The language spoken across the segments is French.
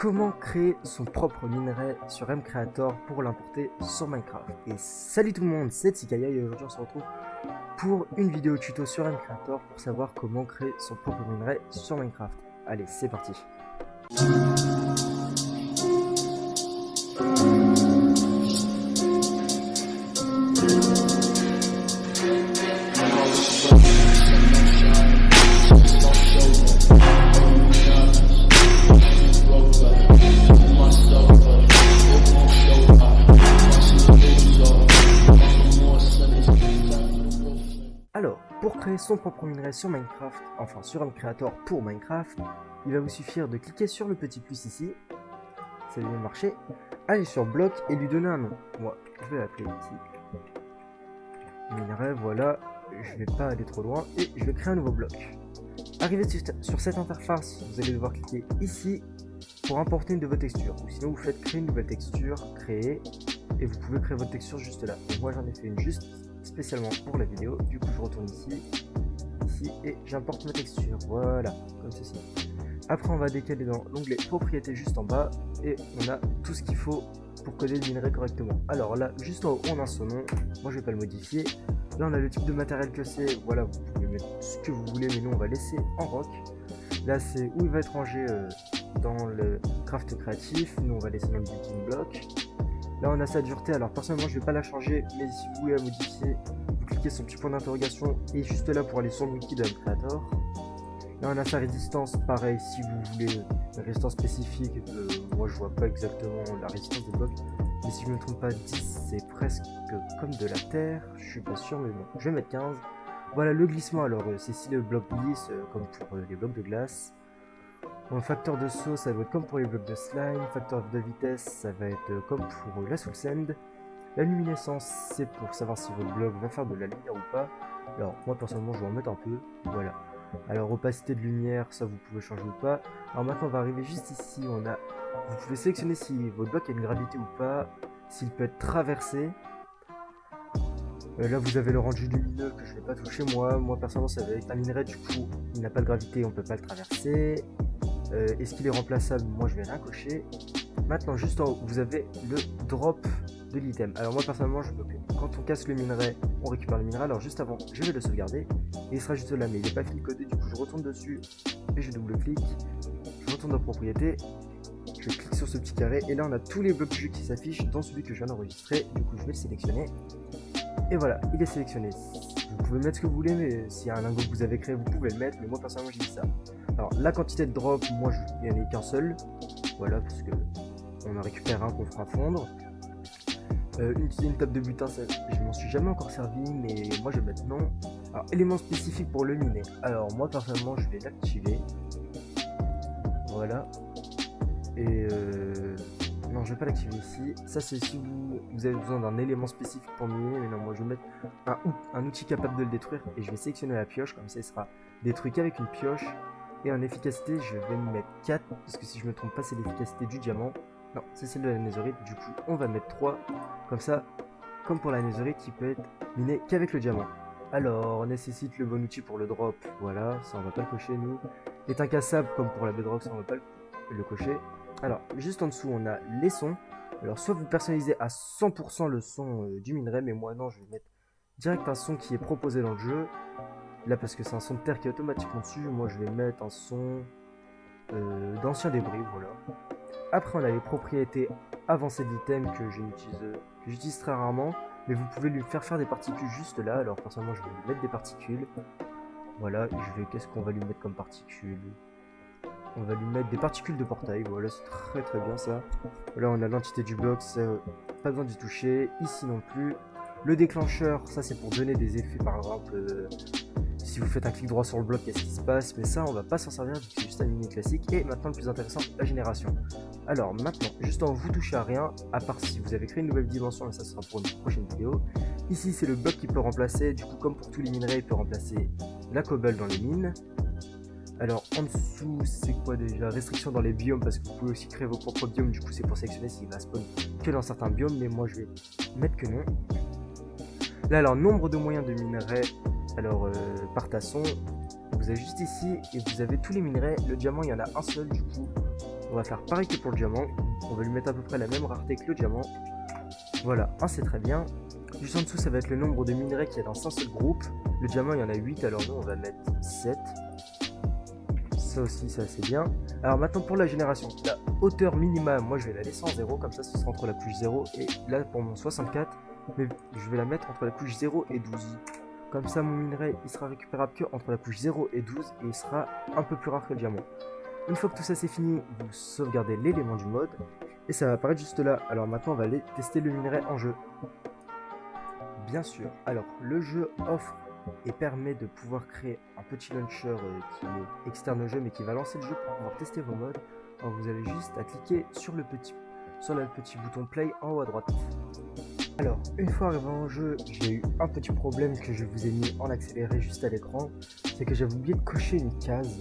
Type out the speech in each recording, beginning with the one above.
Comment créer son propre minerai sur mCreator pour l'importer sur Minecraft. Et salut tout le monde, c'est Tsikaya et aujourd'hui on se retrouve pour une vidéo tuto sur mCreator pour savoir comment créer son propre minerai sur Minecraft. Allez, c'est parti. Alors, pour créer son propre minerai sur Minecraft, enfin sur mCreator pour Minecraft, il va vous suffire de cliquer sur le petit plus ici, ça vient de marcher, aller sur bloc et lui donner un nom. Moi, je vais l'appeler ici minerai, voilà, je vais pas aller trop loin et je vais créer un nouveau bloc. Arrivé sur cette interface, vous allez devoir cliquer ici pour importer une de vos textures, ou sinon vous faites créer une nouvelle texture, créer, et vous pouvez créer votre texture juste là. Donc moi j'en ai fait une juste spécialement pour la vidéo, du coup je retourne ici, et j'importe ma texture, voilà, comme ceci. Après on va décaler dans l'onglet propriétés juste en bas, et on a tout ce qu'il faut pour coder le minerai correctement. Alors là, juste en haut, on a son nom, moi je vais pas le modifier. Là on a le type de matériel que c'est, voilà, vous pouvez mettre ce que vous voulez, mais nous on va laisser en rock. Là c'est où il va être rangé dans le craft créatif, nous on va laisser dans le building block. Là on a sa dureté, alors personnellement je vais pas la changer, mais si vous voulez la modifier, vous cliquez sur le petit point d'interrogation et juste là pour aller sur le wiki de mCreator. Là on a sa résistance, pareil, si vous voulez une résistance spécifique, moi je vois pas exactement la résistance des blocs, mais si je me trompe pas, 10 c'est presque comme de la terre, je suis pas sûr, mais bon, je vais mettre 15. Voilà le glissement, alors c'est si le bloc glisse, comme pour les blocs de glace. Bon, facteur de saut, ça va être comme pour les blocs de slime. Facteur de vitesse, ça va être comme pour la soul sand. La luminescence, c'est pour savoir si votre bloc va faire de la lumière ou pas. Alors, moi personnellement, je vais en mettre un peu. Voilà. Alors, opacité de lumière, ça vous pouvez changer ou pas. Alors, maintenant, on va arriver juste ici. Vous pouvez sélectionner si votre bloc a une gravité ou pas, s'il peut être traversé. Là vous avez le rendu lumineux que je ne vais pas toucher moi personnellement ça va être un minerai, du coup il n'a pas de gravité, on peut pas le traverser. Est-ce qu'il est remplaçable? Moi je vais rien cocher. Maintenant juste en haut vous avez le drop de l'item. Alors moi personnellement je veux que quand on casse le minerai on récupère le minerai. Alors juste avant je vais le sauvegarder et il sera juste là, mais il n'est pas fini de coder, du coup je retourne dessus et je double clique, je retourne dans propriété, je clique sur ce petit carré et là on a tous les blocs de jeu qui s'affichent dans celui que je viens d'enregistrer. Du coup je vais le sélectionner. Et voilà, il est sélectionné. Vous pouvez mettre ce que vous voulez, mais s'il y a un lingot que vous avez créé, vous pouvez le mettre, mais moi personnellement j'ai mis ça. Alors la quantité de drop, moi il n'y en a qu'un seul. Voilà, parce que on en récupère un qu'on fera fondre. Une table de butin, ça, je m'en suis jamais encore servi, mais moi je vais mettre non. Alors élément spécifique pour le miner. Alors moi personnellement je vais l'activer. Voilà. Et non, je vais pas l'activer ici. Ça, c'est si vous avez besoin d'un élément spécifique pour miner. Mais non, moi, je vais mettre un outil capable de le détruire. Et je vais sélectionner la pioche. Comme ça, il sera détruit qu'avec une pioche. Et en efficacité, je vais mettre 4. Parce que si je me trompe pas, c'est l'efficacité du diamant. Non, c'est celle de la netherite. Du coup, on va mettre 3. Comme ça, comme pour la netherite, qui peut être miné qu'avec le diamant. Alors, on nécessite le bon outil pour le drop. Voilà, ça, on va pas le cocher, nous. Est incassable, comme pour la bedrock, ça, on va pas le cocher. Alors, juste en dessous, on a les sons. Alors, soit vous personnalisez à 100% le son du minerai, mais moi non, je vais mettre direct un son qui est proposé dans le jeu. Là, parce que c'est un son de terre qui est automatiquement dessus, moi je vais mettre un son d'ancien débris, voilà. Après, on a les propriétés avancées de l'item que j'utilise très rarement, mais vous pouvez lui faire des particules juste là. Alors, personnellement, je vais lui mettre des particules. Voilà, qu'est-ce qu'on va lui mettre comme particules? On va lui mettre des particules de portail, voilà, c'est très bien ça. Là on a l'entité du bloc, ça, pas besoin d'y toucher. Ici non plus. Le déclencheur, ça c'est pour donner des effets, par exemple, si vous faites un clic droit sur le bloc, qu'est-ce qui se passe? Mais ça on va pas s'en servir, c'est juste un mini classique. Et maintenant le plus intéressant, la génération. Alors maintenant, juste en haut, vous touchez à rien, à part si vous avez créé une nouvelle dimension, et ça sera pour une prochaine vidéo. Ici c'est le bloc qui peut remplacer, du coup comme pour tous les minerais, il peut remplacer la cobble dans les mines. Alors en dessous c'est quoi déjà? Restriction dans les biomes, parce que vous pouvez aussi créer vos propres biomes, du coup c'est pour sélectionner s'il va spawn que dans certains biomes, mais moi je vais mettre que non. Là alors nombre de moyens de minerais, alors par tasson, vous avez juste ici et vous avez tous les minerais. Le diamant il y en a un seul, du coup On va faire pareil que pour le diamant. On va lui mettre à peu près la même rareté que le diamant. Voilà, 1 c'est très bien. Juste en dessous, ça va être le nombre de minerais qu'il y a dans un seul groupe. Le diamant, il y en a 8, alors nous, on va mettre 7. Ça aussi, c'est assez bien. Alors maintenant, pour la génération, la hauteur minimum, moi, je vais la laisser en 0. Comme ça, ce sera entre la couche 0 et là, pour mon 64. Mais je vais la mettre entre la couche 0 et 12. Comme ça, mon minerai, il sera récupérable que entre la couche 0 et 12. Et il sera un peu plus rare que le diamant. Une fois que tout ça c'est fini, vous sauvegardez l'élément du mode. Et ça va apparaître juste là. Alors maintenant, on va aller tester le minerai en jeu. Bien sûr. Alors, le jeu offre et permet de pouvoir créer un petit launcher qui est externe au jeu, mais qui va lancer le jeu pour pouvoir tester vos modes. Alors, vous avez juste à cliquer sur le petit bouton play en haut à droite. Alors, une fois arrivé en jeu, j'ai eu un petit problème que je vous ai mis en accéléré juste à l'écran. C'est que j'avais oublié de cocher une case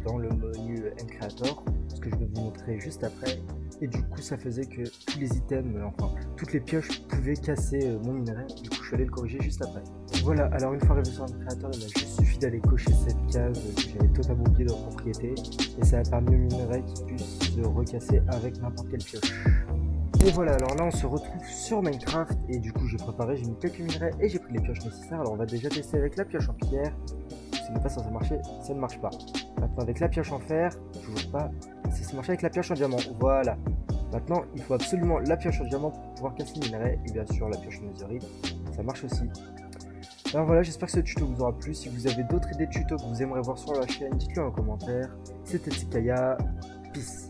dans le menu Creator, ce que je vais vous montrer juste après. Et du coup, ça faisait que tous les items, enfin, toutes les pioches pouvaient casser mon minerai. Du coup, je suis allé le corriger juste après. Voilà, alors une fois arrivé sur Creator, il m'a juste suffi d'aller cocher cette case que j'avais totalement oublié dans la propriété. Et ça a permis au minerai qu'il puisse se recasser avec n'importe quelle pioche. Et voilà, alors là on se retrouve sur Minecraft et du coup j'ai préparé, j'ai mis quelques minerais et j'ai pris les pioches nécessaires. Alors on va déjà tester avec la pioche en pierre, ce n'est pas censé marcher, ça ne marche pas. Maintenant avec la pioche en fer, toujours pas, c'est censé marcher avec la pioche en diamant, voilà. Maintenant il faut absolument la pioche en diamant pour pouvoir casser les minerais et bien sûr la pioche en météorite, ça marche aussi. Alors voilà, j'espère que ce tuto vous aura plu. Si vous avez d'autres idées de tutos que vous aimeriez voir sur la chaîne, dites-le en commentaire. C'était Tsikaya, peace.